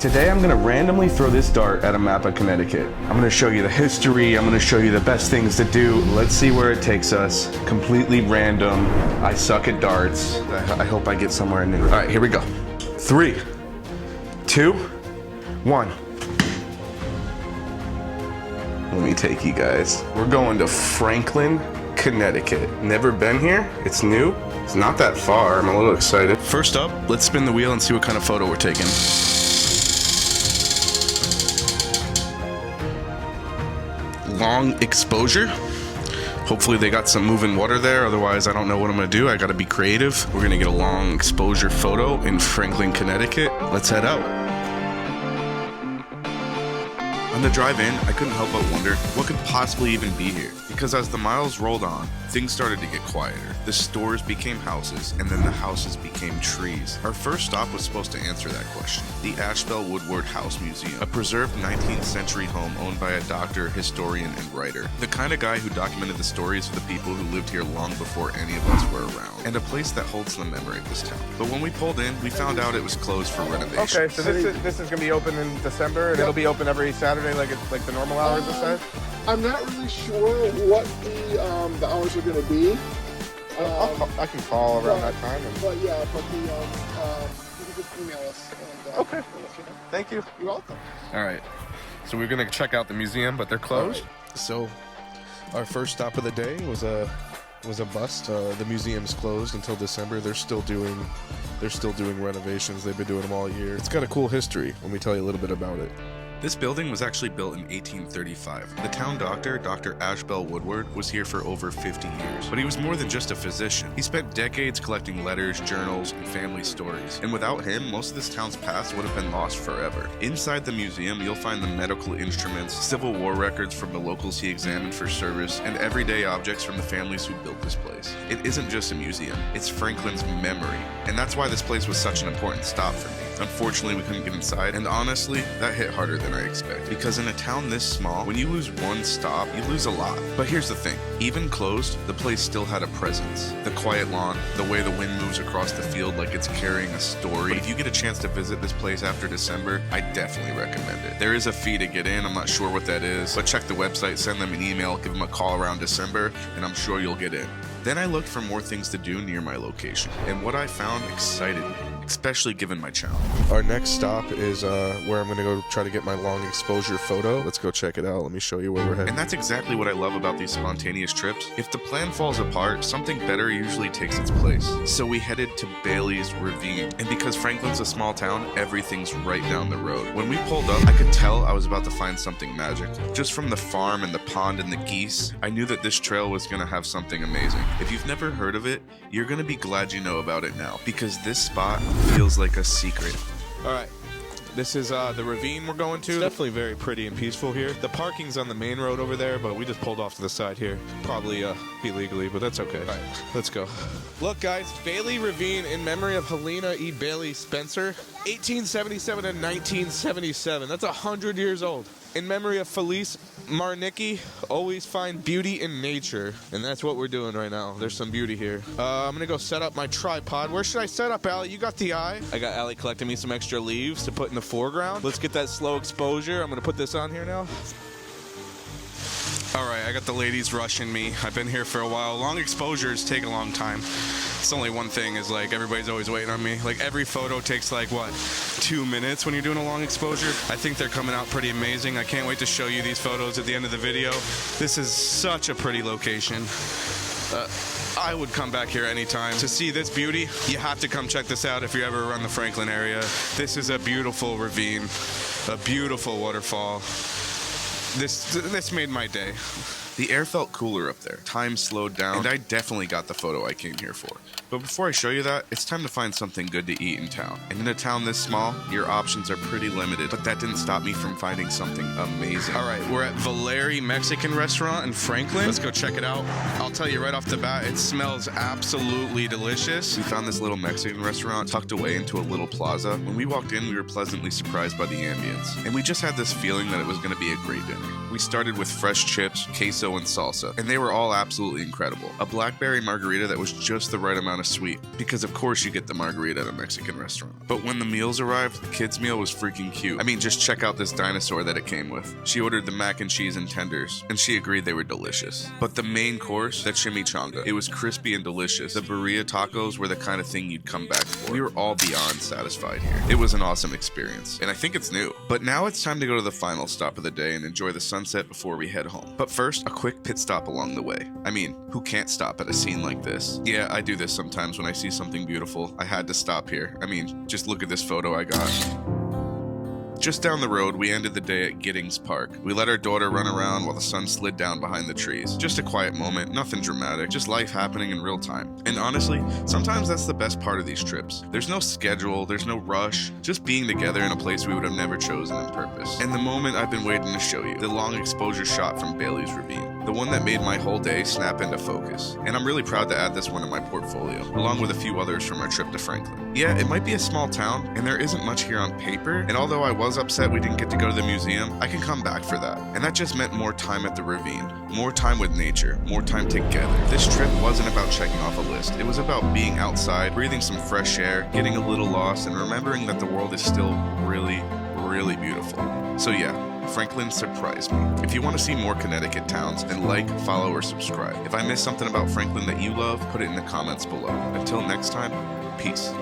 Today I'm gonna randomly throw this dart at a map of Connecticut. I'm gonna show you the history, I'm gonna show you the best things to do. Let's see where it takes us. Completely random. I suck at darts. I hope I get somewhere new. All right, here we go. 3, 2, 1. Let me take you guys. We're going to Franklin, Connecticut. Never been here, it's new. It's not that far, I'm a little excited. First up, let's spin the wheel and see what kind of photo we're taking. Long exposure. Hopefully they got some moving water there, otherwise I don't know what I'm gonna do. I gotta be creative. We're gonna get a long exposure photo in Franklin, Connecticut. Let's head out. On the drive in, I couldn't help but wonder what could possibly even be here. Because as the miles rolled on, things started to get quieter. The stores became houses, and then the houses became trees. Our first stop was supposed to answer that question. The Ashbel Woodward House Museum, a preserved 19th century home owned by a doctor, historian, and writer. The kind of guy who documented the stories of the people who lived here long before any of us were around. And a place that holds the memory of this town. But when we pulled in, we found out it was closed for renovation. Okay, so this is gonna be open in December, and it'll be open every Saturday like the normal hours, it says? I'm not really sure what the hours are going to be. I can call around that time. But yeah, but you can just email us. And, okay. We'll let you know. Thank you. You're welcome. All right. So we're gonna check out the museum, but they're closed. Right. So our first stop of the day was a bust. The museum's closed until December. They're still doing renovations. They've been doing them all year. It's got a cool history. Let me tell you a little bit about it. This building was actually built in 1835. The town doctor, Dr. Ashbel Woodward, was here for over 50 years. But he was more than just a physician. He spent decades collecting letters, journals, and family stories. And without him, most of this town's past would have been lost forever. Inside the museum, you'll find the medical instruments, Civil War records from the locals he examined for service, and everyday objects from the families who built this place. It isn't just a museum, it's Franklin's memory. And that's why this place was such an important stop for me. Unfortunately, we couldn't get inside, and honestly, that hit harder than I expected. Because in a town this small, when you lose one stop, you lose a lot. But here's the thing, even closed, the place still had a presence. The quiet lawn, the way the wind moves across the field like it's carrying a story. But if you get a chance to visit this place after December, I definitely recommend it. There is a fee to get in, I'm not sure what that is, but check the website, send them an email, give them a call around December, and I'm sure you'll get in. Then I looked for more things to do near my location, and what I found excited me, especially given my challenge. Our next stop is where I'm gonna go try to get my long exposure photo. Let's go check it out. Let me show you where we're headed. And that's exactly what I love about these spontaneous trips. If the plan falls apart, something better usually takes its place. So we headed to Bailey's Ravine. And because Franklin's a small town, everything's right down the road. When we pulled up, I could tell I was about to find something magical. Just from the farm and the pond and the geese, I knew that this trail was gonna have something amazing. If you've never heard of it, you're gonna be glad you know about it now, because this spot feels like a secret. All right. This is the ravine we're going to. It's definitely very pretty and peaceful here. The parking's on the main road over there, but we just pulled off to the side here. Probably illegally, but that's okay. All right, let's go. Look, guys, Bailey Ravine in memory of Helena E. Bailey Spencer, 1877 to 1977. That's 100 years old. In memory of Felice Marnicki, always find beauty in nature. And that's what we're doing right now. There's some beauty here. I'm gonna go set up my tripod. Where should I set up, Allie? You got the eye. I got Allie collecting me some extra leaves to put in the foreground. Let's get that slow exposure. I'm gonna put this on here now. All right, I got the ladies rushing me. I've been here for a while. Long exposures take a long time. It's only one thing is like everybody's always waiting on me. Like every photo takes like what, 2 minutes when you're doing a long exposure. I think they're coming out pretty amazing. I can't wait to show you these photos at the end of the video. This is such a pretty location. I would come back here anytime. To see this beauty, you have to come check this out if you're ever around the Franklin area. This is a beautiful ravine, a beautiful waterfall. This made my day. The air felt cooler up there. Time slowed down, and I definitely got the photo I came here for. But before I show you that, it's time to find something good to eat in town. And in a town this small, your options are pretty limited, but that didn't stop me from finding something amazing. All right, we're at Valeri Mexican Restaurant in Franklin. Let's go check it out. I'll tell you right off the bat, it smells absolutely delicious. We found this little Mexican restaurant tucked away into a little plaza. When we walked in, we were pleasantly surprised by the ambience. And we just had this feeling that it was gonna be a great dinner. We started with fresh chips, queso, espresso, and salsa, and they were all absolutely incredible. A blackberry margarita that was just the right amount of sweet, because of course you get the margarita at a Mexican restaurant. But when the meals arrived, the kids' meal was freaking cute. I mean, just check out this dinosaur that it came with. She ordered the mac and cheese and tenders, and she agreed they were delicious. But the main course, that chimichanga, it was crispy and delicious. The birria tacos were the kind of thing you'd come back for. We were all beyond satisfied here. It was an awesome experience, and I think it's new. But now it's time to go to the final stop of the day and enjoy the sunset before we head home. But first, a quick pit stop along the way. I mean, who can't stop at a scene like this? Yeah, I do this sometimes when I see something beautiful. I had to stop here. I mean, just look at this photo I got. Just down the road, we ended the day at Giddings Park. We let our daughter run around while the sun slid down behind the trees. Just a quiet moment, nothing dramatic, just life happening in real time. And honestly, sometimes that's the best part of these trips. There's no schedule, there's no rush, just being together in a place we would have never chosen on purpose. And the moment I've been waiting to show you, the long exposure shot from Bailey's Ravine. The one that made my whole day snap into focus. And I'm really proud to add this one to my portfolio, along with a few others from our trip to Franklin. Yeah, it might be a small town, and there isn't much here on paper, and although I was upset we didn't get to go to the museum, I can come back for that. And that just meant more time at the ravine, more time with nature, more time together. This trip wasn't about checking off a list. It was about being outside, breathing some fresh air, getting a little lost, and remembering that the world is still really, really beautiful. So yeah, Franklin surprised me. If you want to see more Connecticut towns, then like, follow, or subscribe. If I missed something about Franklin that you love, put it in the comments below. Until next time, peace.